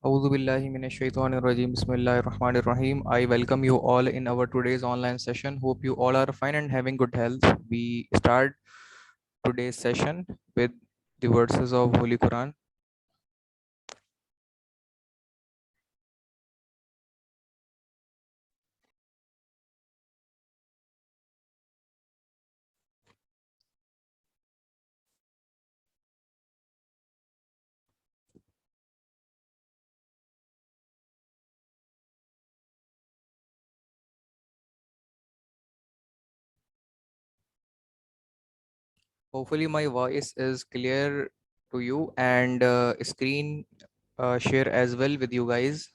Auzu billahi minash shaitanir rajim. Bismillahir Rahmanir Rahim. I welcome you all in our today's online session. Hope you all are fine and having good health. We start today's session with the verses of Holy Quran. Hopefully my voice is clear to you and screen share as well with you guys.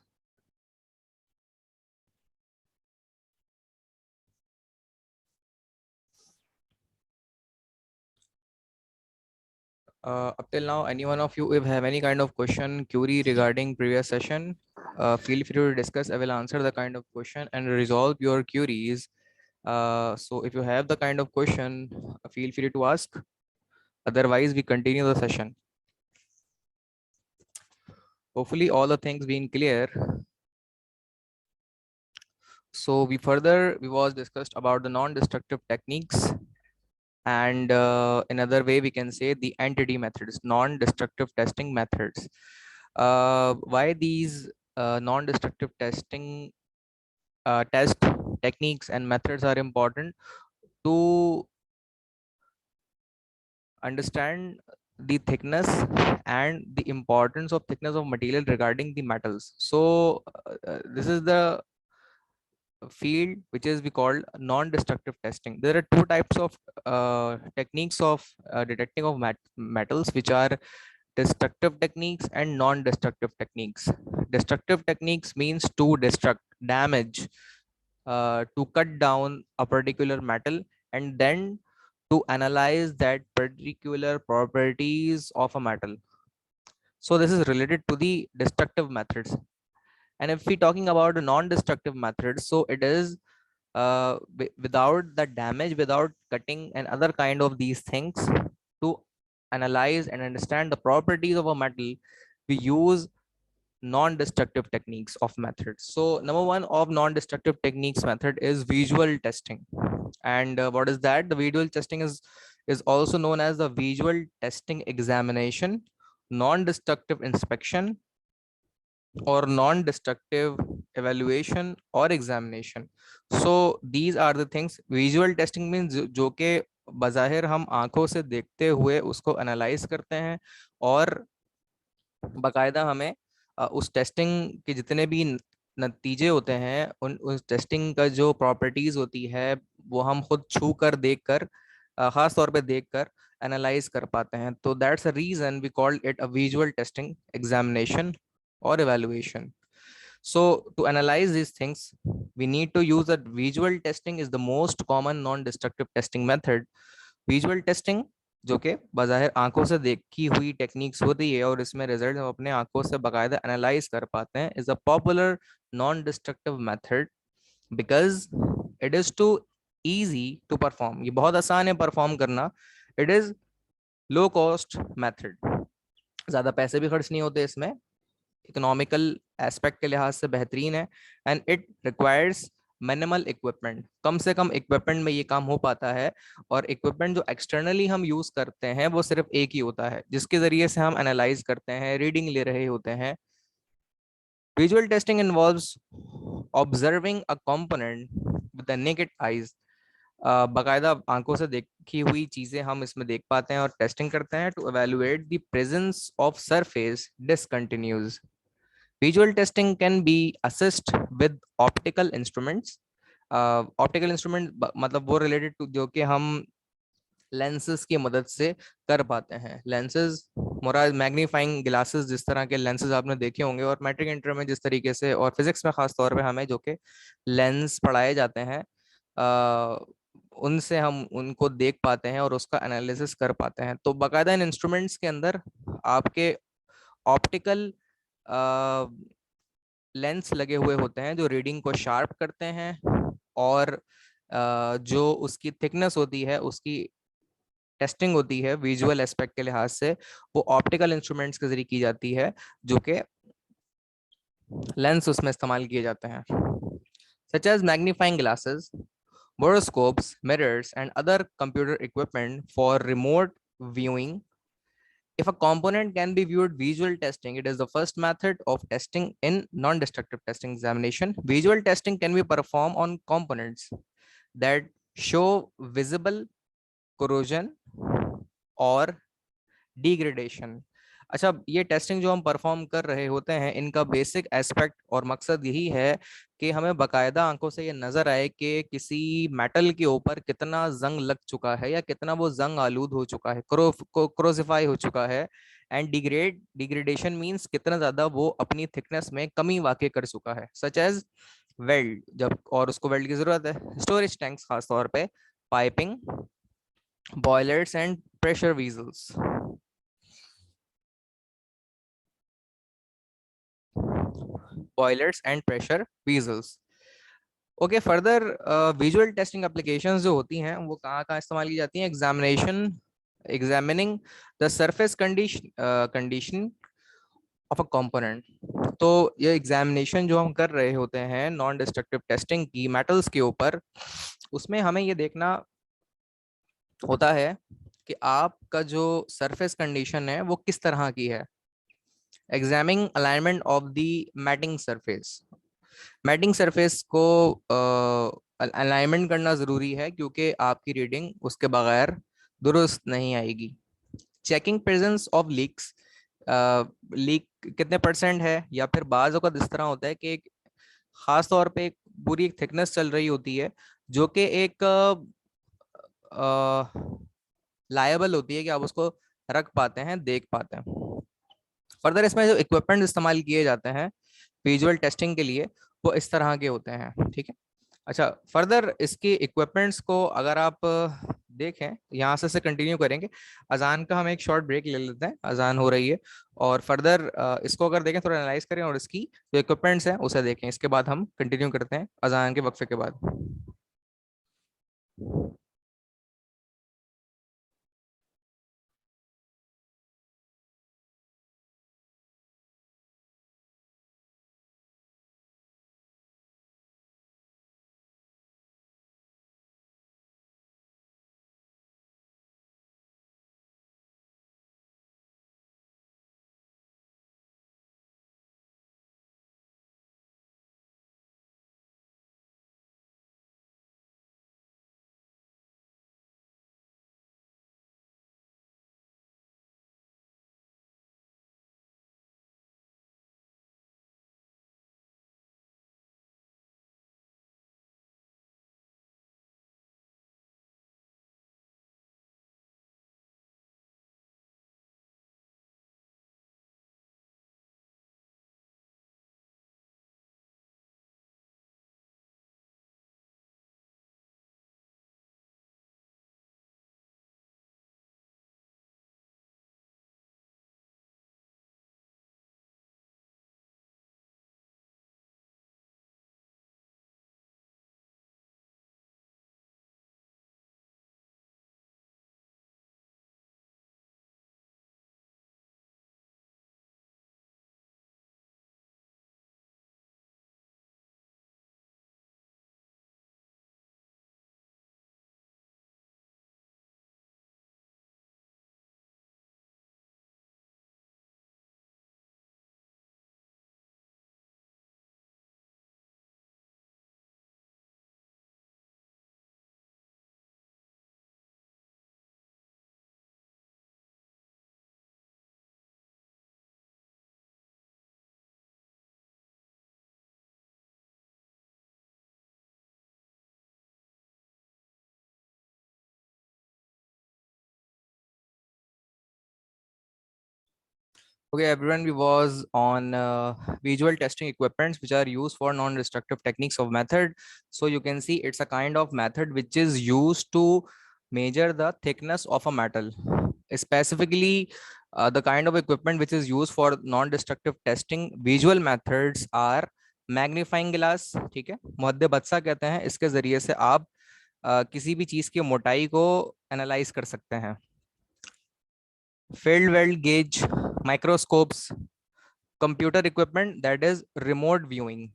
Up till now, any one of you if have any kind of question, query regarding previous session, feel free to discuss. I will answer the kind of question and resolve your queries. So if you have the kind of question, feel free to ask. Otherwise, we continue the session. Hopefully, all the things being clear. So we was discussed about the non-destructive techniques, and another way we can say the entity methods, non-destructive testing methods. Why these non-destructive testing test techniques and methods are important to understand the thickness and the importance of thickness of material regarding the metals. So this is the field which is we call non-destructive testing. There are two types of techniques of detecting of metals, which are destructive techniques and non-destructive techniques. Destructive techniques means to destruct, damage, to cut down a particular metal, and then to analyze that particular properties of a metal. So this is related to the destructive methods. And if we talking about a non-destructive methods, so it is without the damage, without cutting and other kind of these things, to analyze and understand the properties of a metal, we use non-destructive techniques of methods. So number one of non-destructive techniques method is visual testing. And what is that? The visual testing is also known as the visual testing examination, non-destructive inspection, or non-destructive evaluation or examination. So these are the things. Visual testing means जो के बज़ाहिर हम आंखों से देखते हुए उसको analyse करते हैं, और बाकायदा हमें उस टेस्टिंग के जितने भी नतीजे होते हैं, उस टेस्टिंग का जो प्रॉपर्टीज होती है वो हम खुद छू कर देख कर, खास तौर पे देख कर एनालाइज कर पाते हैं. तो that's a reason we called it a visual testing examination or evaluation. So to analyze these things, we need to use that visual testing is the most common non-destructive testing method. Visual testing जो कि बाज़ाहिर आंखों से देखी हुई techniques होती है और इसमें रिजल्ट हम अपने आंखों से बाकायदा एनालाइज कर पाते हैं, is a popular non destructive method because it is too easy to perform. ये बहुत आसान है परफॉर्म करना. It is low cost method. ज़्यादा पैसे भी खर्च नहीं होते इसमें. इकोनॉमिकल एस्पेक्ट के लिहाज से बेहतरीन है. And it requires minimal equipment. कम से कम इक्विपमेंट में ये काम हो पाता है. और इक्विपमेंट जो एक्सटर्नली हम यूज करते हैं वो सिर्फ एक ही होता है जिसके जरिए से हम एनालाइज करते हैं, रीडिंग ले रहे होते हैं. Visual testing involves observing a component with the naked eyes. बाकायदा आंखों से देखी हुई चीजें हम इसमें देख पाते हैं और टेस्टिंग करते हैं to evaluate the presence of surface discontinuities. Visual testing can be assist with optical instruments. Optical instrument मतलब वो रिलेटेड टू जो कि हम लेंसेज की मदद से कर पाते हैं. लेंसेज मुराद मैग्नीफाइंग ग्लासेस, जिस तरह के लेंसेज आपने देखे होंगे, और मैट्रिक इंटर में जिस तरीके से और फिजिक्स में खास तौर पे हमें जो कि लेंस पढ़ाए जाते हैं, उनसे हम उनको देख पाते हैं और उसका एनालिसिस कर पाते हैं. तो बाकायदा इन इंस्ट्रूमेंट्स के अंदर आपके ऑप्टिकल लेंस लगे हुए होते हैं जो रीडिंग को शार्प करते हैं, और जो उसकी थिकनेस होती है उसकी टेस्टिंग होती है विजुअल एस्पेक्ट के लिहाज से, वो ऑप्टिकल इंस्ट्रूमेंट्स के जरिए की जाती है जो कि लेंस उसमें इस्तेमाल किए जाते हैं, such as magnifying glasses, boroscopes, mirrors, and other computer equipment for remote viewing. If a component can be viewed visual testing, it is the first method of testing in non-destructive testing examination. Visual testing can be performed on components that show visible corrosion or degradation. अच्छा, ये testing जो हम perform कर रहे होते हैं, इनका basic aspect और मकसद यही है कि हमें बकायदा आंखों से ये नजर आए कि किसी मेटल के ऊपर कितना जंग लग चुका है या कितना वो जंग आलूद हो चुका है, क्रोसिफाई हो चुका है। एंड डिग्रेडेशन मींस कितना ज्यादा वो अपनी थिकनेस में कमी वाकई कर चुका है, सच एज वेल्ड, जब और उसको वेल्ड की जरूरत है। स्टोरेज टैंक्स खासतौर पे, piping, boilers and pressure weasels. Boilers and pressure weasels. Okay, further visual testing applications जो होती हैं वो कहाँ कहाँ इस्तेमाल की जाती हैं? Examination, examining the surface condition condition of a component. तो ये एग्जामिनेशन जो हम कर रहे होते हैं नॉन डिस्ट्रक्टिव टेस्टिंग की मेटल्स के ऊपर, उसमें हमें ये देखना होता है कि आपका जो सरफेस कंडीशन है वो किस तरह की है। Examining alignment of the mating surface. Mating surface को अलाइनमेंट करना जरूरी है क्योंकि आपकी रीडिंग उसके बगैर दुरुस्त नहीं आएगी। Checking presence of leaks, leak कितने परसेंट है, या फिर बाज़ का इस तरह होता है कि एक खास तौर पे एक पूरी एक थिकनेस चल रही होती है जो कि एक लायबल होती है कि आप उसको रख पाते हैं, देख पाते हैं। फर्दर इसमें जो इक्विपमेंट इस्तेमाल किए जाते हैं विजुअल टेस्टिंग के लिए वो इस तरह के होते हैं, ठीक है। अच्छा, फर्दर इसके इक्विपमेंट्स को अगर आप देखें, यहाँ से कंटिन्यू करेंगे। अजान का हम एक शॉर्ट ब्रेक ले लेते हैं, अजान हो रही है। और फर्दर इसको अगर देखें, थोड़ा एनालाइज करें और इसकी जो इक्विपमेंट्स हैं उसे देखें, इसके बाद हम कंटिन्यू करते हैं अजान के वक्फे के बाद। Okay, everyone, we was on visual testing equipments which are used for non-destructive techniques of method. So you can see it's a kind of method which is used to measure the thickness of a metal. Specifically, the kind of equipment which is used for non-destructive testing visual methods are magnifying glass, ठीक है, मुहद्दे बत्सा कहते हैं। इसके जरिए से आप किसी भी चीज की मोटाई को एनालाइज कर सकते हैं। Field weld gauge microscopes, computer equipment that is remote viewing.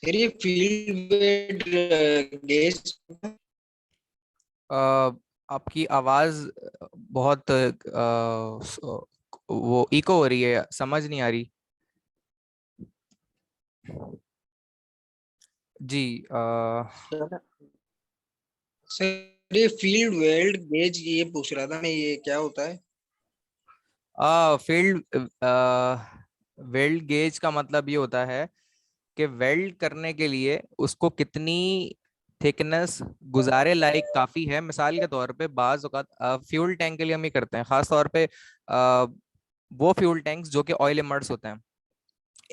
Sir ये फील्ड वेट गेज आपकी आवाज बहुत वो इको हो रही है, समझ नहीं आ रही जी। सर ये फील्ड वेल्ड गेज ये पूछ रहा था मैं, ये क्या होता है? फील्ड वेल्ड गेज का मतलब ये होता है कि वेल्ड करने के लिए उसको कितनी थिकनेस गुजारे लायक काफी है। मिसाल के तौर पे बाज औकात फ्यूल टैंक के लिए हम ये करते हैं, खास तौर पे वो फ्यूल टैंक्स जो कि ऑयल इमर्स होते हैं,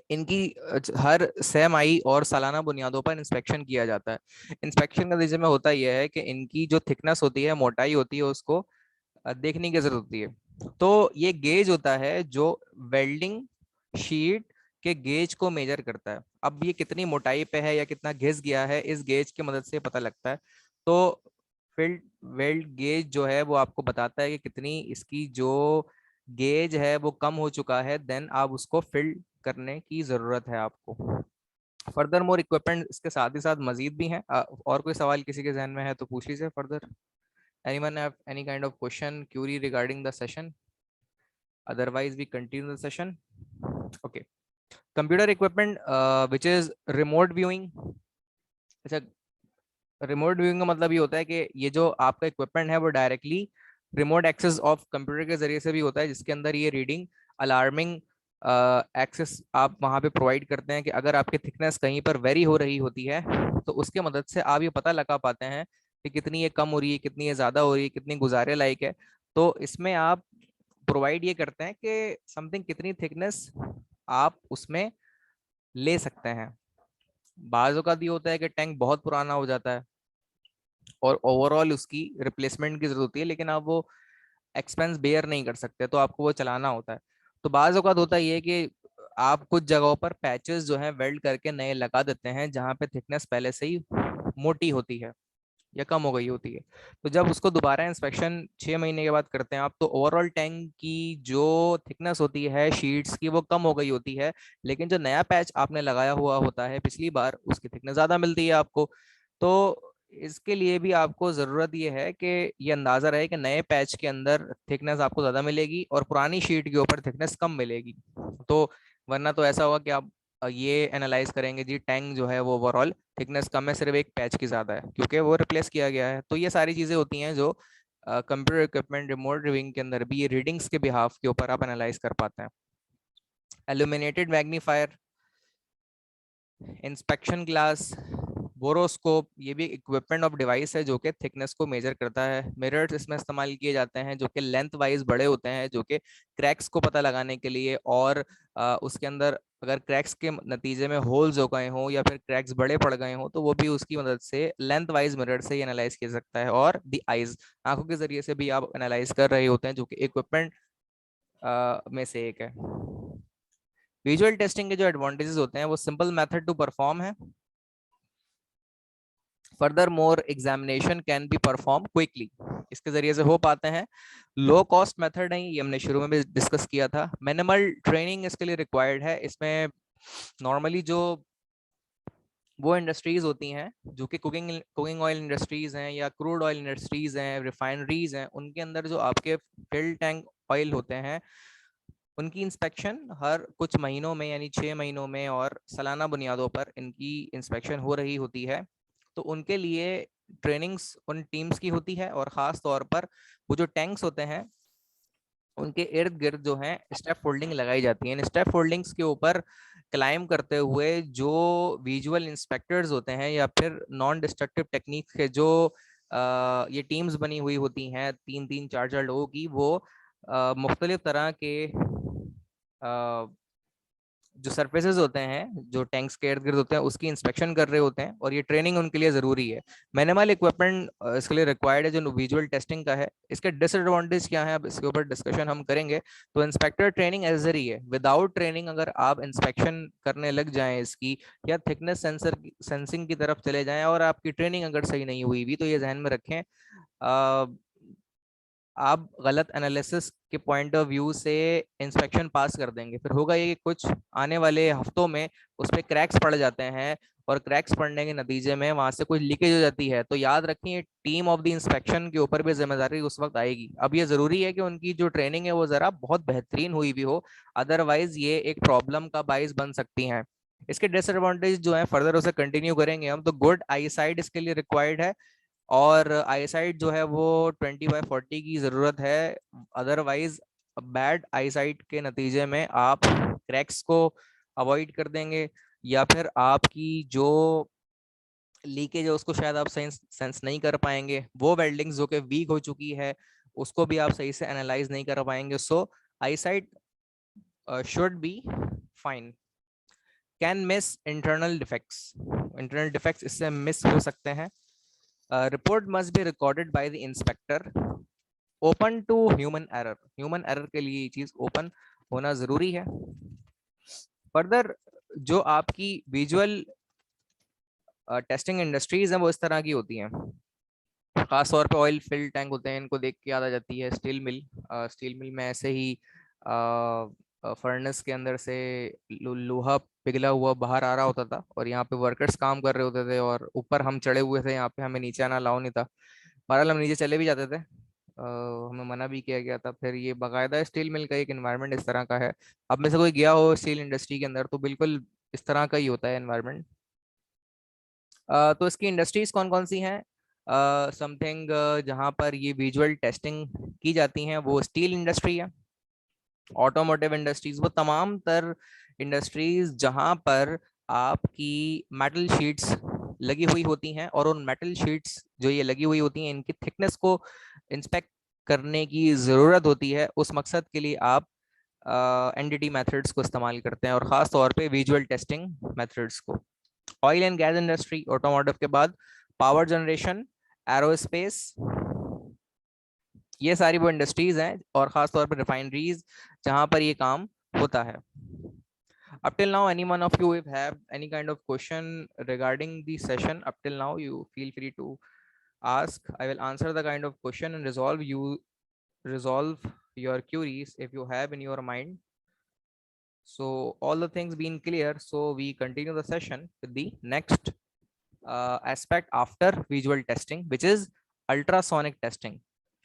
इनकी हर सेमाई और सालाना बुनियादों पर इंस्पेक्शन किया जाता है। इंस्पेक्शन का नतीजे में होता यह है कि इनकी जो थिकनेस होती है, मोटाई होती है, उसको देखने की जरूरत होती है। तो ये गेज होता है जो वेल्डिंग शीट के गेज को मेजर करता है। अब ये कितनी मोटाई पे है या कितना घिस गया है, इस गेज की मदद से पता लगता है। तो फील्ड वेल्ड गेज जो है वो आपको बताता है कि कितनी इसकी जो गेज है वो कम हो चुका है, देन आप उसको फिल्ड करने की जरूरत है आपको। फर्दर मोर इक्विपमेंट इसके साथ ही साथ मजीद भी हैं। और कोई सवाल किसी के जहन में है तो पूछ लीजिए further. Anyone have any kind of question, query regarding the session? Otherwise, we continue the session. Okay. Computer equipment, which is remote viewing. अच्छा, रिमोट व्यूइंग का मतलब ये होता है कि ये जो आपका इक्विपमेंट है वो directly remote access of computer के जरिए से भी होता है, जिसके अंदर ये रीडिंग अलार्मिंग एक्सेस आप वहाँ पे प्रोवाइड करते हैं कि अगर आपकी थिकनेस कहीं पर वेरी हो रही होती है तो उसके मदद से आप ये पता लगा पाते हैं कि कितनी ये कम हो रही है, कितनी ये ज़्यादा हो रही है, कितनी गुजारे लायक है। तो इसमें आप प्रोवाइड ये करते हैं कि समथिंग कितनी थिकनेस आप उसमें ले सकते हैं। बाज़ औक़ात ये होता है कि टैंक बहुत पुराना हो जाता है और ओवरऑल उसकी रिप्लेसमेंट की जरूरत होती है, लेकिन आप वो एक्सपेंस बेयर नहीं कर सकते, तो आपको वो चलाना होता है। तो बाज़ औक़ात होता ये है कि आप कुछ जगहों पर पैचेस जो हैं वेल्ड करके नए लगा देते हैं जहाँ पे थिकनेस पहले से ही मोटी होती है या कम हो गई होती है। तो जब उसको दोबारा इंस्पेक्शन 6 महीने के बाद करते हैं आप, तो ओवरऑल टैंक की जो थिकनेस होती है शीट्स की वो कम हो गई होती है, लेकिन जो नया पैच आपने लगाया हुआ होता है पिछली बार उसकी थिकनेस ज़्यादा मिलती है आपको। तो इसके लिए भी आपको ज़रूरत ये है कि ये अंदाज़ा रहे कि नए पैच के अंदर थिकनेस आपको ज़्यादा मिलेगी और पुरानी शीट के ऊपर थिकनेस कम मिलेगी। तो वरना तो ऐसा होगा कि आप ये एनालाइज करेंगे जी टैंक जो है वो ओवरऑल थिकनेस कम है, सिर्फ एक पैच की ज़्यादा है क्योंकि वो रिप्लेस किया गया है। तो ये सारी चीज़ें होती हैं जो कंप्यूटर इक्विपमेंट रिमोट रिविंग के अंदर भी ये रीडिंग्स के बिहाफ के ऊपर आप एनालाइज कर पाते हैं। एल्यूमिनेटेड मैग्नीफायर, इंस्पेक्शन ग्लास, बोरोस्कोप, ये भी इक्विपमेंट ऑफ डिवाइस है जो कि थिकनेस को मेजर करता है। मिरर्स इसमें इस्तेमाल किए जाते हैं जो कि लेंथ वाइज बड़े होते हैं, जो कि क्रैक्स को पता लगाने के लिए, और उसके अंदर अगर क्रैक्स के नतीजे में होल्स हो गए हों या फिर क्रैक्स बड़े पड़ गए हों तो वो भी उसकी मदद से लेंथ वाइज मिरर से ही एनालाइज किया सकता है। और दी आईज, आंखों के जरिए से भी आप एनालाइज कर रहे होते हैं, जो कि इक्विपमेंट में से एक है। विजुअल टेस्टिंग के जो एडवांटेजेस होते हैं वो सिंपल मेथड टू परफॉर्म है। Further more examination can be perform quickly, इसके जरिए से हो पाते हैं। लो कॉस्ट मेथड है, ये हमने शुरू में भी डिस्कस किया था। मिनिमल ट्रेनिंग इसके लिए रिक्वायर्ड है। इसमें नॉर्मली जो वो इंडस्ट्रीज होती हैं जो कि कुकिंग कुकिंग ऑयल इंडस्ट्रीज हैं या क्रूड ऑयल इंडस्ट्रीज हैं, रिफाइनरीज हैं, उनके अंदर जो आपके फिल्ड टैंक ऑयल होते हैं उनकी इंस्पेक्शन हर कुछ महीनों में यानी 6 महीनों में और सालाना बुनियादों पर इनकी इंस्पेक्शन हो रही होती है। तो उनके लिए ट्रेनिंग्स उन टीम्स की होती है, और ख़ास तौर पर वो जो टैंक्स होते हैं उनके इर्द गिर्द जो है स्टेप फोल्डिंग लगाई जाती है। इन स्टेप फोल्डिंग्स के ऊपर क्लाइम करते हुए जो विजुअल इंस्पेक्टर्स होते हैं या फिर नॉन डिस्ट्रक्टिव टेक्निक्स के जो ये टीम्स बनी हुई होती हैं 3-3 4-4 लोगों की, वो मुख्तलिफ तरह के जो सरफेसेस होते हैं जो टैंक्स के इर्द गिर्द होते हैं उसकी इंस्पेक्शन कर रहे होते हैं, और ये ट्रेनिंग उनके लिए ज़रूरी है। मिनिमल इक्विपमेंट इसके लिए रिक्वायर्ड है जो विजुअल टेस्टिंग का है। इसके डिसएडवांटेज क्या है अब इसके ऊपर डिस्कशन हम करेंगे। तो इंस्पेक्टर ट्रेनिंग नेसेसरी है। विदाउट ट्रेनिंग अगर आप इंस्पेक्शन करने लग जाएं इसकी, या थिकनेस सेंसिंग की तरफ चले जाएं और आपकी ट्रेनिंग अगर सही नहीं हुई भी, तो ये जहन में रखें आप गलत एनालिसिस के पॉइंट ऑफ व्यू से इंस्पेक्शन पास कर देंगे, फिर होगा ये कि कुछ आने वाले हफ्तों में उस पर क्रैक्स पड़ जाते हैं, और क्रैक्स पड़ने के नतीजे में वहां से कुछ लीकेज हो जाती है, तो याद रखिए टीम ऑफ द इंस्पेक्शन के ऊपर भी जिम्मेदारी उस वक्त आएगी। अब ये जरूरी है कि उनकी जो ट्रेनिंग है वो जरा बहुत बेहतरीन हुई भी हो, अदरवाइज ये एक प्रॉब्लम का बाइस बन सकती हैं। इसके डिसएडवांटेज जो है फर्दर उसे कंटिन्यू करेंगे हम, तो गुड आई साइट इसके लिए रिक्वायर्ड है, और आईसाइट जो है वो 20/40 की ज़रूरत है, अदरवाइज बैड आईसाइट के नतीजे में आप क्रैक्स को अवॉइड कर देंगे, या फिर आपकी जो लीकेज है उसको शायद आप सेंस नहीं कर पाएंगे, वो वेल्डिंग्स जो कि वीक हो चुकी है उसको भी आप सही से एनालाइज नहीं कर पाएंगे। So eyesight should be fine. Can miss internal defects, internal defects इससे मिस हो सकते हैं। Report must be recorded by the inspector, open to human error, human error के लिए ये चीज ओपन होना जरूरी है। फर्दर जो आपकी विजुअल टेस्टिंग इंडस्ट्रीज हैं वो इस तरह की होती हैं, खास तौर पे ऑयल फिल टैंक होते हैं, इनको देख के याद आ जाती है स्टील मिल। स्टील मिल में ऐसे ही फर्नेस के अंदर से लोहा पिघला हुआ बाहर आ रहा होता था, और यहाँ पे वर्कर्स काम कर रहे होते थे, और ऊपर हम चढ़े हुए थे, यहाँ पे हमें नीचे आना अलाउ नहीं था। बहरहाल हम नीचे चले भी जाते थे, हमें मना भी किया गया था। फिर ये बाकायदा स्टील मिल का एक एनवायरनमेंट इस तरह का है। अब में से कोई गया हो स्टील इंडस्ट्री के अंदर तो बिल्कुल इस तरह का ही होता है एनवायरनमेंट। तो इसकी इंडस्ट्रीज कौन कौन सी हैं? समथिंग जहाँ पर ये विजुअल टेस्टिंग की जाती हैं वो स्टील इंडस्ट्री है, ऑटोमोटिव इंडस्ट्रीज, वो तमाम तर इंडस्ट्रीज जहां पर आपकी मेटल शीट्स लगी हुई होती हैं, और उन मेटल शीट्स जो ये लगी हुई होती हैं इनकी थिकनेस को इंस्पेक्ट करने की ज़रूरत होती है। उस मकसद के लिए आप एनडीटी मेथड्स को इस्तेमाल करते हैं, और ख़ास तौर पे विजुअल टेस्टिंग मेथड्स को। Oil and gas industry automotive के बाद, पावर जनरेशन, एरोस्पेस, ये सारी वो इंडस्ट्रीज हैं, और खास तौर पर रिफाइनरीज जहां पर ये काम होता है। Up till now, any one of you if have any kind of question regarding the session up till now, you feel free to ask. I will answer the kind of question and resolve your queries if you have in your mind. So all the things being clear, so we continue the session with the next aspect after visual testing, which is ultrasonic testing.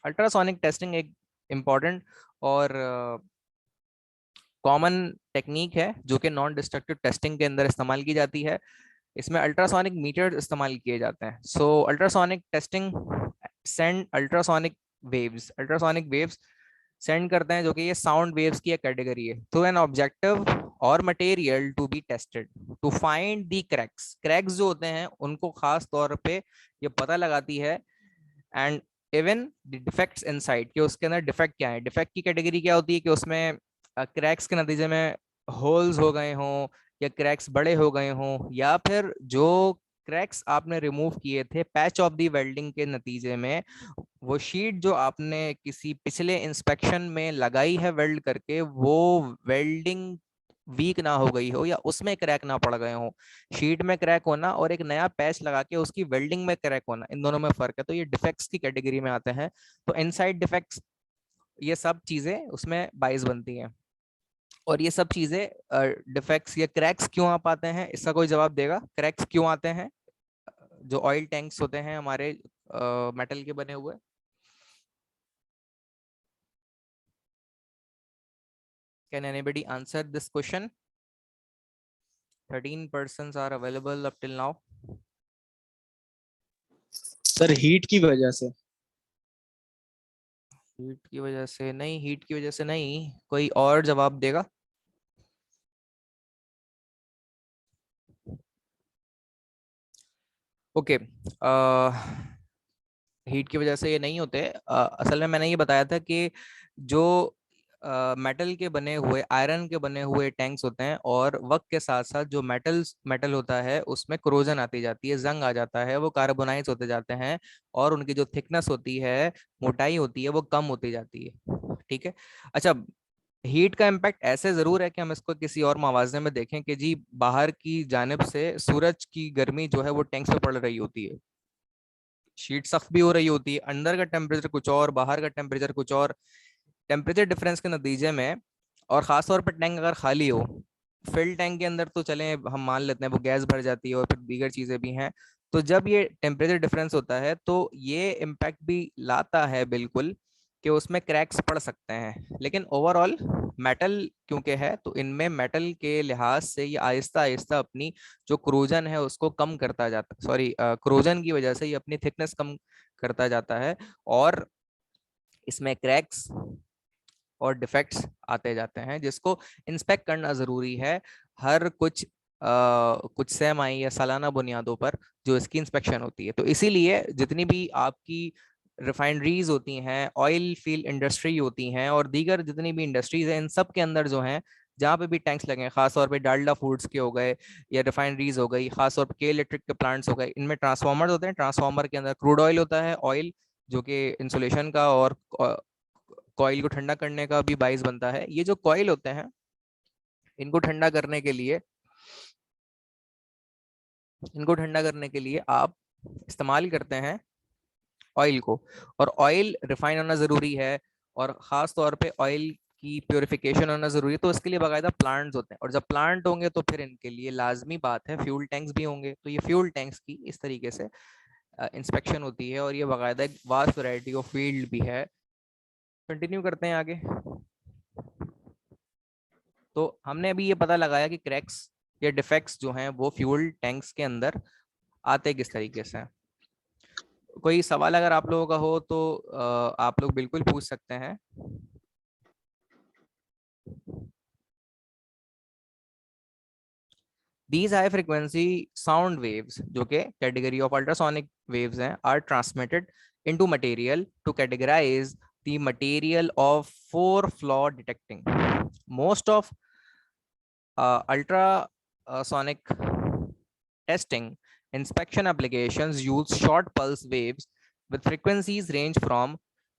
Ultrasonic testing एक important और common technique है जो कि non destructive testing के अंदर इस्तेमाल की जाती है। इसमें अल्ट्रासोनिक मीटर्स इस्तेमाल किए जाते हैं। So ultrasonic testing send ultrasonic waves send करते हैं, जो कि ये साउंड वेव्स की एक कैटेगरी है, टू एन ऑब्जेक्टिव और material to be tested to find the cracks. Cracks जो होते हैं उनको खास तौर पे ये पता लगाती है, and even the defects inside, कि उसके अंदर डिफेक्ट क्या है। डिफेक्ट की कैटेगरी क्या होती है कि उसमें क्रैक्स के नतीजे में होल्स हो गए हों, या क्रैक्स बड़े हो गए हों, या फिर जो क्रैक्स आपने रिमूव किए थे पैच ऑफ दी वेल्डिंग के नतीजे में, वो शीट जो आपने किसी पिछले इंस्पेक्शन में लगाई है वेल्ड करके, वो वेल्डिंग वीक ना हो गई हो, या उसमें क्रैक ना पड़ गए हो। शीट में क्रैक होना और एक नया पैच लगा के उसकी वेल्डिंग में क्रैक होना, इन दोनों में फर्क है, तो ये डिफेक्ट्स की कैटेगरी में आते हैं। तो इनसाइड डिफेक्ट्स, ये सब चीजें उसमें बाइस बनती हैं। और ये सब चीजें डिफेक्ट्स या क्रैक्स क्यों आ पाते हैं, इसका कोई जवाब देगा? क्रैक्स क्यों आते हैं? जो ऑयल टैंक्स होते हैं हमारे मेटल के बने हुए, can anybody answer this question? 13 persons are available up till now. Sir heat की वजह से। हीट की वजह से नहीं, हीट की वजह से नहीं, कोई और जवाब देगा? ओके, हीट की वजह से ये नहीं होते। असल में मैंने ये बताया था कि जो मेटल के बने हुए, आयरन के बने हुए टैंक्स होते हैं, और वक्त के साथ साथ जो मेटल होता है उसमें क्रोजन आती जाती है, जंग आ जाता है, वो कार्बोनाइज होते जाते हैं, और उनकी जो थिकनेस होती है, मोटाई होती है, वो कम होती जाती है। ठीक है। अच्छा, हीट का इम्पैक्ट ऐसे जरूर है कि हम इसको किसी और मवाजने में देखें कि जी बाहर की जानिब से सूरज की गर्मी जो है वो टैंक्स पे पड़ रही होती है, शीट सख्त भी हो रही होती है, अंदर का टेम्परेचर कुछ और, बाहर का टेम्परेचर कुछ और, टेम्परेचर डिफरेंस के नतीजे में, और खासतौर पर टैंक अगर खाली हो, फिल टैंक के अंदर तो चलें हम मान लेते हैं वो गैस भर जाती है और फिर दीगर चीजें भी हैं, तो जब ये टेम्परेचर डिफरेंस होता है तो ये इम्पैक्ट भी लाता है बिल्कुल कि उसमें क्रैक्स पड़ सकते हैं। लेकिन ओवरऑल मेटल क्योंकि है तो इनमें मेटल के लिहाज से ये आहिस्ता आहिस्ता अपनी जो क्रोजन है उसको कम करता जाता, सॉरी क्रोजन की वजह से ये अपनी थिकनेस कम करता जाता है और इसमें क्रैक्स और डिफेक्ट्स आते जाते हैं, जिसको इंस्पेक्ट करना जरूरी है हर कुछ सेमाई या सालाना बुनियादों पर जो इसकी इंस्पेक्शन होती है। तो इसीलिए जितनी भी आपकी रिफाइनरीज होती हैं, ऑयल फील्ड इंडस्ट्री होती हैं और दीगर जितनी भी इंडस्ट्रीज हैं, इन सब के अंदर जो हैं जहाँ पे भी टैंक्स लगे हैं, खासतौर पे डालडा फूड्स के हो गए या रिफाइनरीज हो गई, खासतौर पे के इलेक्ट्रिक के प्लांट्स हो गए, इनमें ट्रांसफार्मर्स होते हैं, ट्रांसफार्मर के अंदर क्रूड ऑयल होता है, ऑयल जो कि इंसुलेशन का और कॉइल को ठंडा करने का भी बाइस बनता है। ये जो कॉइल होते हैं इनको ठंडा करने के लिए आप इस्तेमाल करते हैं ऑयल को, और ऑयल रिफाइन होना जरूरी है और खास तौर पे ऑयल की प्योरिफिकेशन होना जरूरी है, तो इसके लिए बाकायदा प्लांट्स होते हैं, और जब प्लांट होंगे तो फिर इनके लिए लाजमी बात है फ्यूल टैंक्स भी होंगे। तो ये फ्यूल टैंक्स की इस तरीके से इंस्पेक्शन होती है और ये बाकायदा एक वास्ट वैरायटी ऑफ फील्ड भी है। कंटिन्यू करते हैं आगे। तो हमने अभी ये पता लगाया कि क्रैक्स या डिफेक्ट्स जो हैं वो फ्यूल टैंक्स के अंदर आते किस तरीके से हैं। कोई सवाल अगर आप लोगों का हो तो आप लोग बिल्कुल पूछ सकते हैं। These high frequency sound waves जो कि कैटेगरी ऑफ अल्ट्रासोनिक वेव्स हैं are transmitted into material to categorize the material of four flaw detecting. Most of ultrasonic testing inspection applications use short pulse waves with frequencies range from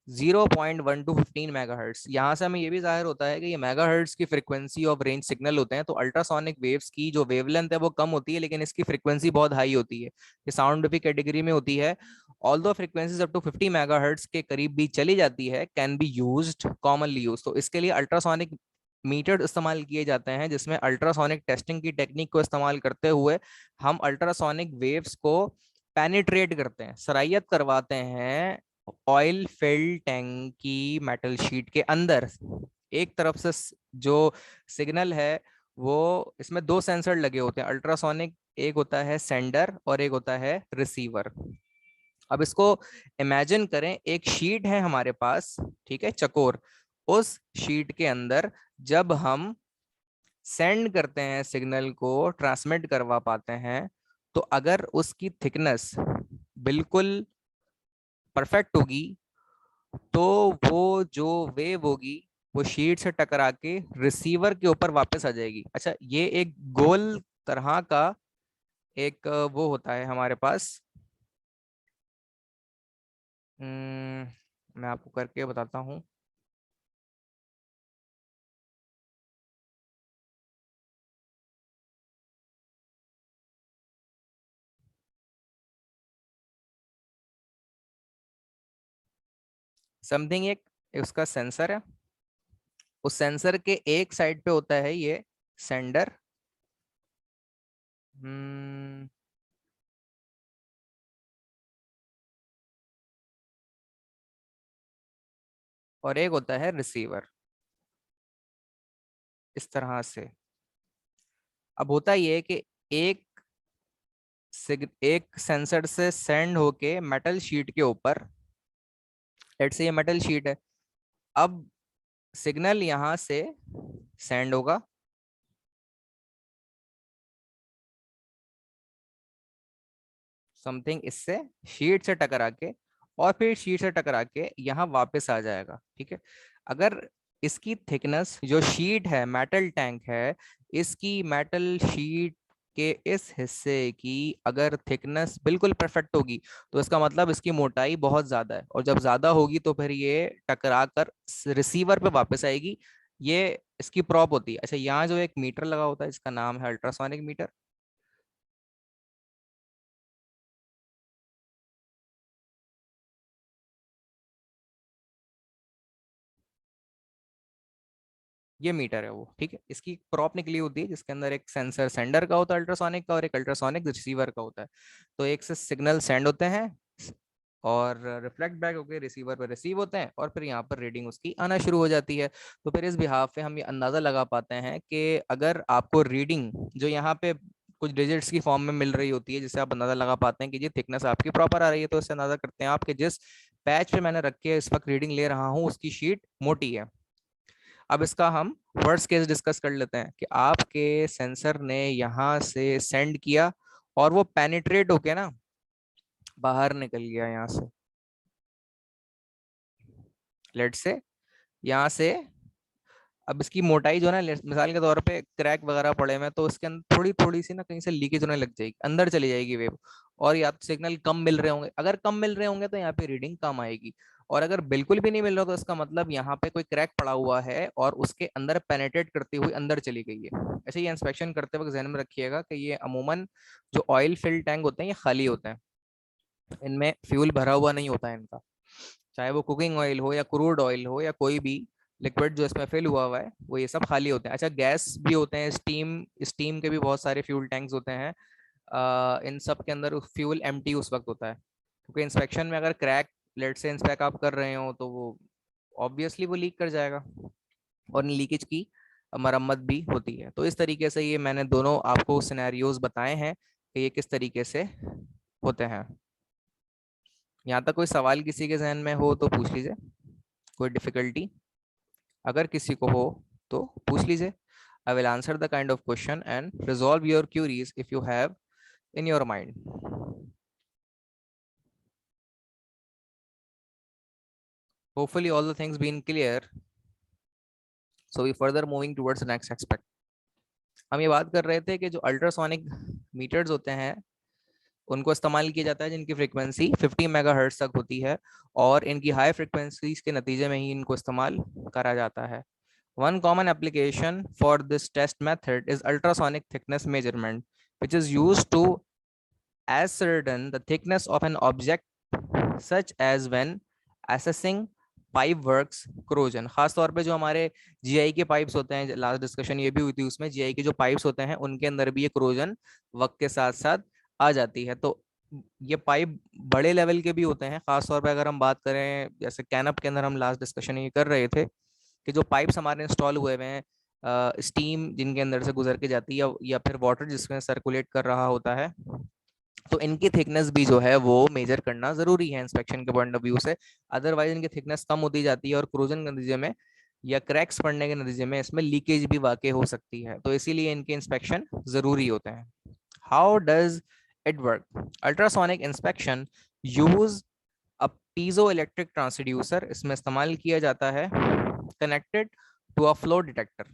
0.1 to 15 megahertz. यहाँ से हमें ये भी जाहिर होता है कि ये मेगाहर्ट्ज की फ्रीक्वेंसी ऑफ रेंज सिग्नल होते हैं, तो अल्ट्रासोनिक वेव्स की जो वेवलेंथ है वो कम होती है लेकिन इसकी फ्रीक्वेंसी बहुत हाई होती है, ये साउंड भी कैटेगरी में होती है। Although frequencies up to 50 megahertz के करीब भी चली जाती है, can be used commonly use. तो इसके लिए अल्ट्रासोनिक मीटर इस्तेमाल किए जाते हैं जिसमें अल्ट्रासोनिक टेस्टिंग की टेक्निक को इस्तेमाल करते हुए हम अल्ट्रासोनिक वेव्स को पेनिट्रेट करते हैं, सरायत करवाते हैं ऑयल फिल्ड टैंक की मेटल शीट के अंदर। एक तरफ से जो सिग्नल है वो, इसमें दो सेंसर लगे होते हैं अल्ट्रासोनिक, एक होता है सेंडर और एक होता है रिसीवर। अब इसको इमेजिन करें, एक शीट है हमारे पास, ठीक है, चकोर, उस शीट के अंदर जब हम सेंड करते हैं सिग्नल को, ट्रांसमिट करवा पाते हैं, तो अगर उसकी थिकनेस बिल्कुल परफेक्ट होगी तो वो जो वेव होगी वो शीट से टकरा के रिसीवर के ऊपर वापस आ जाएगी। अच्छा, ये एक गोल तरह का एक वो होता है हमारे पास, मैं आपको करके बताता हूँ। समथिंग एक उसका सेंसर है, उस सेंसर के एक साइड पे होता है ये सेंडर, और एक होता है रिसीवर, इस तरह से। अब होता ये है कि एक एक सेंसर से सेंड होके मेटल शीट के ऊपर, लेट्स से ये मेटल शीट है, अब सिग्नल यहां से सेंड होगा, समथिंग इससे शीट से टकरा के, और फिर शीट से टकरा के यहाँ वापस आ जाएगा, ठीक है। अगर इसकी थिकनेस जो शीट है, मेटल टैंक है, इसकी मेटल शीट के इस हिस्से की अगर थिकनेस बिल्कुल परफेक्ट होगी तो इसका मतलब इसकी मोटाई बहुत ज्यादा है, और जब ज्यादा होगी तो फिर ये टकरा कर रिसीवर पे वापस आएगी। ये इसकी प्रॉप होती है। अच्छा, यहाँ जो एक मीटर लगा होता है इसका नाम है अल्ट्रासोनिक मीटर। ये मीटर है वो, ठीक है। इसकी प्रॉप निकली होती है जिसके अंदर एक सेंसर सेंडर का होता है अल्ट्रासोनिक का, और एक अल्ट्रासोनिक रिसीवर का होता है। तो एक से सिग्नल सेंड होते हैं और रिफ्लेक्ट बैक होकर रिसीवर पर रिसीव होते हैं, और फिर यहाँ पर रीडिंग उसकी आना शुरू हो जाती है। तो फिर इस बिहाफ पे हम ये अंदाजा लगा पाते हैं कि अगर आपको रीडिंग जो यहाँ पे कुछ डिजिट्स की फॉर्म में मिल रही होती है, जिससे आप अंदाजा लगा पाते हैं कि ये थिकनेस आपकी प्रॉपर आ रही है, तो इससे अंदाजा करते हैं आप कि जिस पैच पे मैंने रख के इस वक्त रीडिंग ले रहा हूँ उसकी शीट मोटी है। अब इसका हम वर्स्ट केस डिस्कस कर लेते हैं कि आपके सेंसर ने यहाँ से सेंड किया और वो पेनिट्रेट होके ना बाहर निकल गया यहाँ से, लेट से यहाँ से। अब इसकी मोटाई जो है ना, मिसाल के तौर पे क्रैक वगैरह पड़े हुए हैं, तो इसके अंदर थोड़ी थोड़ी सी ना कहीं से लीकेज होने लग जाएगी, अंदर चली जाएगी वेव। और या तो सिग्नल कम मिल रहे होंगे, अगर कम मिल रहे होंगे तो यहाँ पे रीडिंग कम आएगी, और अगर बिल्कुल भी नहीं मिल रहा तो इसका मतलब यहाँ पे कोई क्रैक पड़ा हुआ है और उसके अंदर पेनेट्रेट करती हुई अंदर चली गई है। ऐसे ही इंस्पेक्शन करते वक्त ध्यान में रखिएगा कि ये अमूमन जो ऑयल फिल्ड टैंक होते हैं ये खाली होते हैं, इनमें फ्यूल भरा हुआ नहीं होता है इनका, चाहे वो कुकिंग ऑयल हो या क्रूड ऑयल हो या कोई भी लिक्विड जो इसमें फिल हुआ है, वो ये सब खाली होते हैं। अच्छा, गैस भी होते हैं, स्टीम स्टीम के भी बहुत सारे फ्यूल टैंक्स होते हैं। इन सब के अंदर फ्यूल एम्प्टी उस वक्त होता है, क्योंकि इंस्पेक्शन में अगर क्रैक लेट से इंस्पेक्ट आप कर रहे हो तो वो ऑब्वियसली वो लीक कर जाएगा, और लीकेज की मरम्मत भी होती है। तो इस तरीके से ये मैंने दोनों आपको सिनेरियोज बताए हैं कि ये किस तरीके से होते हैं। यहाँ तक कोई सवाल किसी के जहन में हो तो पूछ लीजिए, कोई डिफिकल्टी अगर किसी को हो तो पूछ लीजिए। I will answer the kind of question and resolve your queries if you have in your mind. Hopefully all the things been clear. So we further moving towards the next aspect. हम ये बात कर रहे थे कि जो ultrasonic metres होते हैं उनको इस्तेमाल किया जाता है जिनकी फ्रीक्वेंसी 50 मेगाहर्ट्ज तक होती है, और इनकी हाई फ्रीक्वेंसीज के नतीजे में ही इनको इस्तेमाल करा जाता है। One common application for this test method is ultrasonic thickness measurement, which is used to ascertain the thickness of an object, such as when assessing pipe works corrosion. खास तौर पे जो हमारे जीआई के पाइप्स होते हैं, लास्ट डिस्कशन ये भी हुई थी उसमें, जीआई के जो पाइप्स होते हैं उनके अंदर भी ये क्रोजन वक्त के साथ साथ आ जाती है। तो ये पाइप बड़े लेवल के भी होते हैं, खास तौर पे अगर हम बात करें जैसे कैनअप के अंदर हम लास्ट डिस्कशन ये कर रहे थे कि जो पाइप्स हमारे इंस्टॉल हुए हुए हैं, स्टीम जिनके अंदर से गुजर के जाती है या फिर वाटर जिसमें सर्कुलेट कर रहा होता है, तो इनकी थिकनेस भी जो है वो मेजर करना जरूरी है इंस्पेक्शन के पॉइंट ऑफ व्यू से। अदरवाइज इनकी थिकनेस कम होती जाती है और क्रोजन के नतीजे में या क्रैक्स पड़ने के नतीजे में इसमें लीकेज भी वाकई हो सकती है, तो इसीलिए इनके इंस्पेक्शन जरूरी होते हैं। How does it work? Ultrasonic inspection use a piezo electric transducer, इसमें इस्तेमाल किया जाता है connected to a flaw detector,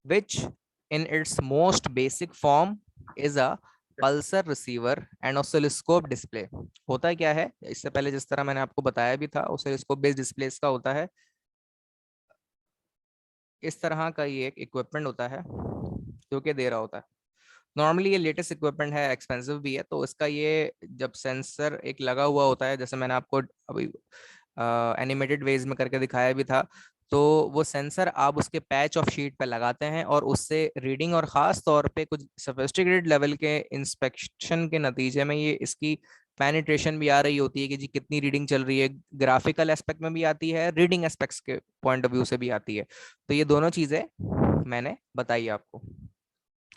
which in its most basic form is a pulsar receiver and oscilloscope display। होता क्या है, इससे पहले जिस तरह मैंने आपको बताया भी था, oscilloscope बेस्ड डिस्प्ले का होता है इस तरह का, ये एक इक्विपमेंट होता है जो कि दे रहा होता है। नॉर्मली ये लेटेस्ट इक्विपमेंट है, एक्सपेंसिव भी है, तो इसका ये जब सेंसर एक लगा हुआ होता है, जैसे मैंने आपको अभी एनिमेटेड वेज में करके दिखाया भी था, तो वो सेंसर आप उसके पैच ऑफ शीट पे लगाते हैं और उससे रीडिंग, और ख़ास तौर पे कुछ सोफिस्टिकेटेड लेवल के इंस्पेक्शन के नतीजे में ये इसकी पेनिट्रेशन भी आ रही होती है कि जी कितनी रीडिंग चल रही है, ग्राफिकल एस्पेक्ट में भी आती है, रीडिंग एस्पेक्ट्स के पॉइंट ऑफ व्यू से भी आती है। तो ये दोनों चीज़ें मैंने बताई आपको।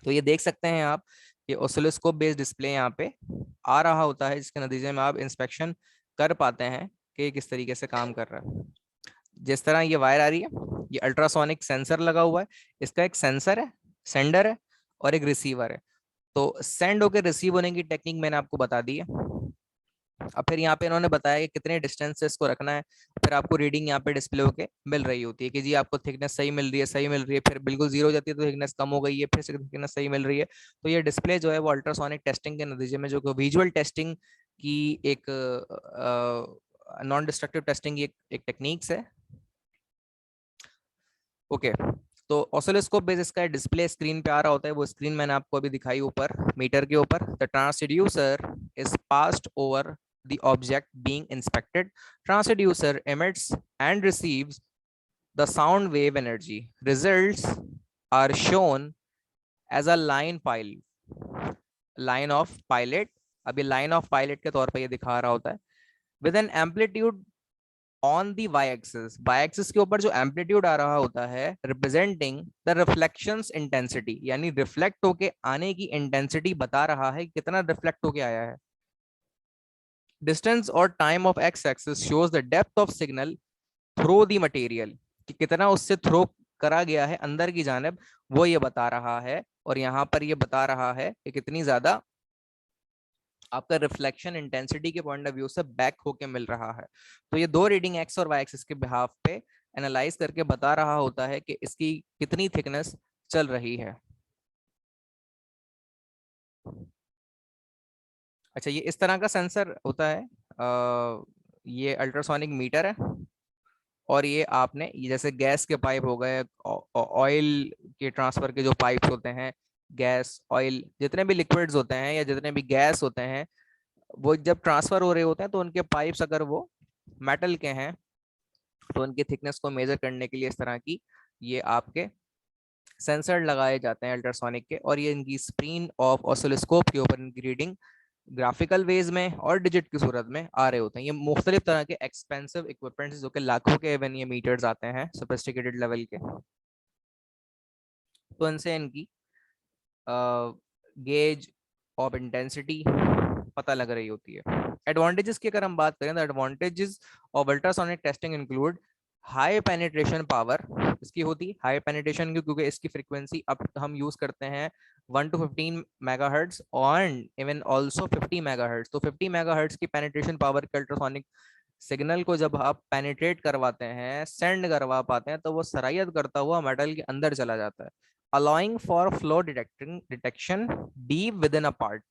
तो ये देख सकते हैं आप, ये ऑसिलोस्कोप बेस्ड डिस्प्ले यहाँ पे आ रहा होता है, जिसके नतीजे में आप इंस्पेक्शन कर पाते हैं कि ये किस तरीके से काम कर रहा है। जिस तरह ये वायर आ रही है, ये अल्ट्रासोनिक सेंसर लगा हुआ है, इसका एक सेंसर है, सेंडर है और एक रिसीवर है। तो सेंड होकर रिसीव होने की टेक्निक मैंने आपको बता दी है। अब फिर यहाँ पे इन्होंने बताया कि कितने डिस्टेंस से इसको रखना है, फिर आपको रीडिंग यहाँ पे डिस्प्ले होके मिल रही होती है कि जी आपको थिकनेस सही मिल रही है, सही मिल रही है, फिर बिल्कुल जीरो हो जाती है तो थिकनेस कम हो गई है, फिर से थिकनेस सही मिल रही है। तो ये डिस्प्ले जो है वो अल्ट्रासोनिक टेस्टिंग के नतीजे में, जो विजुअल टेस्टिंग की एक नॉन डिस्ट्रक्टिव टेस्टिंग की एक टेक्निक्स है। ओके, तो ऑसिलोस्कोप बेस इसका डिस्प्ले स्क्रीन पे आ रहा होता है, वो स्क्रीन मैंने आपको अभी दिखाई ऊपर मीटर के ऊपर। The transducer is passed over the object being inspected. Transducer emits and receives the sound wave energy. Results are shown as a line of pilot. अभी line of pilot के तौर पे ये दिखा रहा होता है with an amplitude on the y-axis. y-axis के ऊपर जो amplitude आ रहा होता है representing the reflections intensity, यानी reflect होके आने की intensity बता रहा है कितना reflect होके आया है. Distance और time of x-axis shows the depth of signal through the material, कि कितना उससे थ्रो करा गया है अंदर की जानब, वो ये बता रहा है. और यहाँ पर ये बता रहा है कि कितनी ज्यादा आपका रिफ्लेक्शन इंटेंसिटी के पॉइंट ऑफ व्यू से बैक होके मिल रहा है. तो ये दो रीडिंग एक्स और वाई एक्सिस के बिहाफ पे एनालाइज करके बता रहा होता है कि इसकी कितनी थिकनेस चल रही है. अच्छा, ये इस तरह का सेंसर होता है. ये अल्ट्रासोनिक मीटर है और ये आपने जैसे गैस के पाइप हो गए, ऑयल के ट्रांसफर के जो पाइप्स होते हैं, गैस ऑयल जितने भी लिक्विड्स होते हैं या जितने भी गैस होते हैं, वो जब ट्रांसफर हो रहे होते हैं तो उनके पाइप्स अगर वो मेटल के हैं तो उनकी थिकनेस को मेजर करने के लिए इस तरह की ये आपके सेंसर लगाए जाते हैं अल्ट्रासोनिक के. और ये इनकी स्क्रीन ऑफ ऑसिलोस्कोप के ऊपर इनकी रीडिंग ग्राफिकल वेज में और डिजिट की सूरत में आ रहे होते हैं. ये मुख्तलिफ तरह के एक्सपेंसिव इक्विपमेंट्स जो कि लाखों के इवन ये मीटर्स आते हैं सोफिस्टिकेटेड लेवल के, तो इनसे इनकी गेज ऑफ इंटेंसिटी पता लग रही होती है. एडवांटेजेस की अगर हम बात करें तो advantages of ultrasonic testing include high penetration power. इसकी होती है हाई पेनिट्रेशन क्योंकि इसकी फ्रीक्वेंसी अब हम यूज करते हैं 1 to 15 मेगाहर्ट्ज और इवन आल्सो 50 मेगाहर्ट्ज. तो 50 मेगाहर्ट्ज की पेनिट्रेशन पावर के अल्ट्रासोनिक सिग्नल को जब आप पेनिट्रेट करवाते हैं, सेंड करवा पाते हैं, तो वो सरायत करता हुआ मेटल के अंदर चला जाता है. Allowing for flow detection deep with in a part,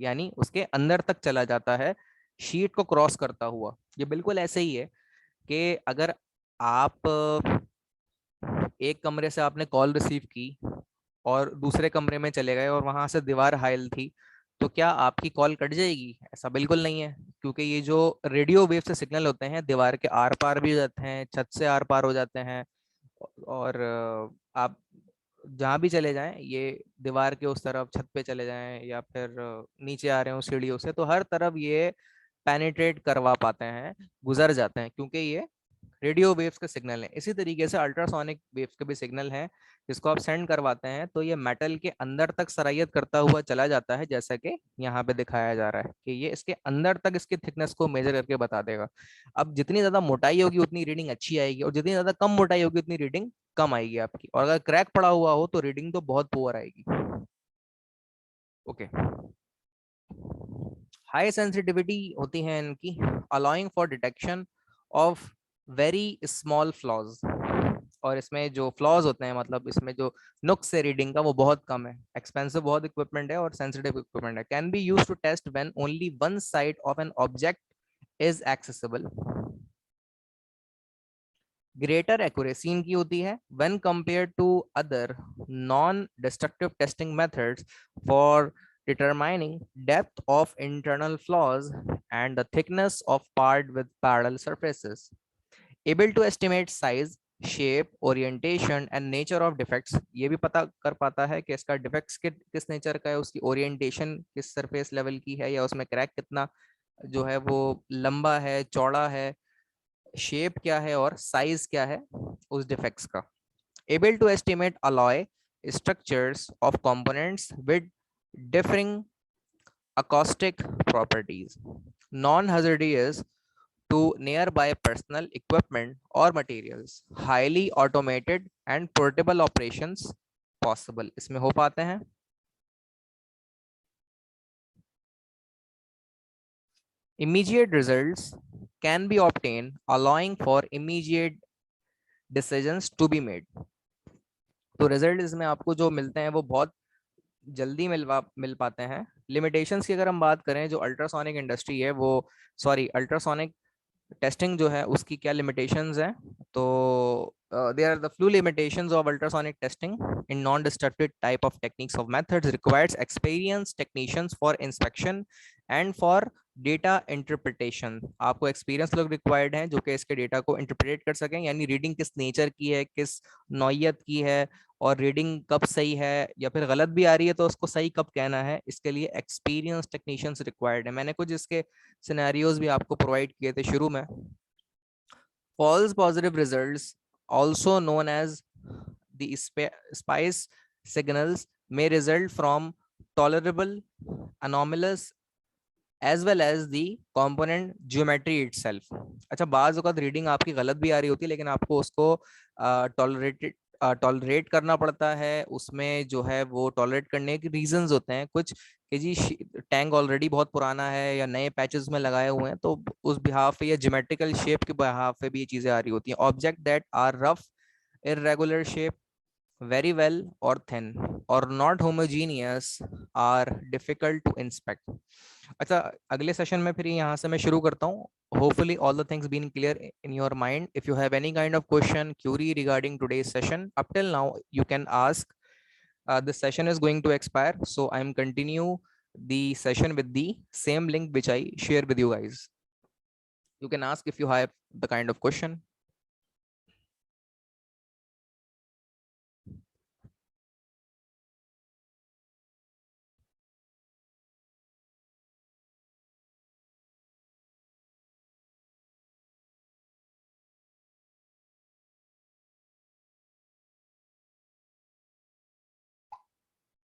यानी उसके अंदर तक चला जाता है शीट को क्रॉस करता हुआ. ये बिल्कुल ऐसे ही है कि अगर आप एक कमरे से आपने कॉल रिसीव की और दूसरे कमरे में चले गए और वहां से दीवार हाइल थी, तो क्या आपकी कॉल कट जाएगी? ऐसा बिल्कुल नहीं है, क्योंकि ये जो रेडियो वेव से सिग्नल होते हैं दीवार के आर पार भी हो जाते हैं, छत से आर पार हो जाते हैं. और आप जहाँ भी चले जाएं, ये दीवार के उस तरफ छत पे चले जाएं या फिर नीचे आ रहे हो सीढ़ियों से, तो हर तरफ ये पेनिट्रेट करवा पाते हैं, गुजर जाते हैं, क्योंकि ये रेडियो वेव्स के सिग्नल हैं. इसी तरीके से अल्ट्रासोनिक वेव्स के भी सिग्नल हैं, जिसको आप सेंड करवाते हैं तो ये मेटल के अंदर तक सरायत करता हुआ चला जाता है, जैसा कि यहाँ पे दिखाया जा रहा है कि ये इसके अंदर तक इसकी थिकनेस को मेजर करके बता देगा. अब जितनी ज्यादा मोटाई होगी उतनी रीडिंग अच्छी आएगी, और जितनी ज्यादा कम मोटाई होगी उतनी रीडिंग कम आएगी आपकी. और अगर क्रैक पड़ा हुआ हो तो रीडिंग तो बहुत पुअर आएगी. ओके, हाई सेंसिटिविटी होती है इनकी, allowing for detection of very small flaws. और इसमें जो फ्लॉज होते हैं, मतलब इसमें जो नुक्स है रीडिंग का, वो बहुत कम है. एक्सपेंसिव बहुत इक्विपमेंट है और सेंसिटिव इक्विपमेंट है. Can be used to test when only one side of an object is accessible. Greater accuracy इनकी होती है when compared to other non destructive testing methods for determining depth of internal flaws and the thickness of part with parallel surfaces. Able to estimate size, shape, orientation and nature of defects. ये भी पता कर पाता है कि इसका defects किस nature का है, उसकी ओरिएंटेशन किस सरफेस लेवल की है, या उसमें क्रैक कितना जो है वो लंबा है, चौड़ा है, शेप क्या है और साइज क्या है उस डिफेक्ट्स का. Able to estimate alloy structures of components with differing acoustic properties. Non-hazardous to nearby personal equipment or materials. Highly automated and portable operations possible. इसमें हो पाते हैं. Immediate results can be obtained, allowing for immediate decisions to be made. तो result इसमें आपको जो मिलते हैं वो बहुत जल्दी मिल पाते हैं. लिमिटेशंस की अगर हम बात करें, जो अल्ट्रासोनिक इंडस्ट्री है वो अल्ट्रासोनिक टेस्टिंग जो है उसकी क्या लिमिटेशंस हैं, तो there are the flaw limitations of ultrasonic testing in non destructive type of techniques of methods requires experience technicians for inspection and for data interpretation, आपको एक्सपीरियंस लोग रिक्वायर्ड हैं जो कि इसके डेटा को इंटरप्रेट कर सकें, यानी रीडिंग किस नेचर की है, किस नौयत की है, और रीडिंग कब सही है या फिर गलत भी आ रही है तो उसको सही कब कहना है, इसके लिए एक्सपीरियंस टेक्नीशियंस रिक्वायर्ड है। मैंने कुछ इसके सिनेरियोज भी आपको प्रोवाइड किए थे शुरू में। False positive results, also known as the spice signals, may result from tolerable, anomalous, as well as the component geometry itself. अच्छा, बाज वक्त रीडिंग आपकी गलत भी आ रही होती है लेकिन आपको उसको टॉलरेट करना पड़ता है, उसमें जो है वो टॉलरेट करने के रीजंस होते हैं कुछ कि जी टैंक ऑलरेडी बहुत पुराना है या नए पैचेस में लगाए हुए हैं, तो उस बिहाफ पे या ज्योमेट्रिकल शेप के बिहाफ पे भी ये चीजें आ रही होती हैं। Object that are rough, irregular shape, very well or thin or not homogeneous are difficult to inspect. अच्छा, अगले सेशन में फिर यहाँ से मैं शुरू करता हूँ। Hopefully all the things been clear in your mind. If you have any kind of question, query regarding today's session, up till now you can ask. This session is going to expire, so I'm continue the session with the same link which I share with you guys. You can ask if you have the kind of question.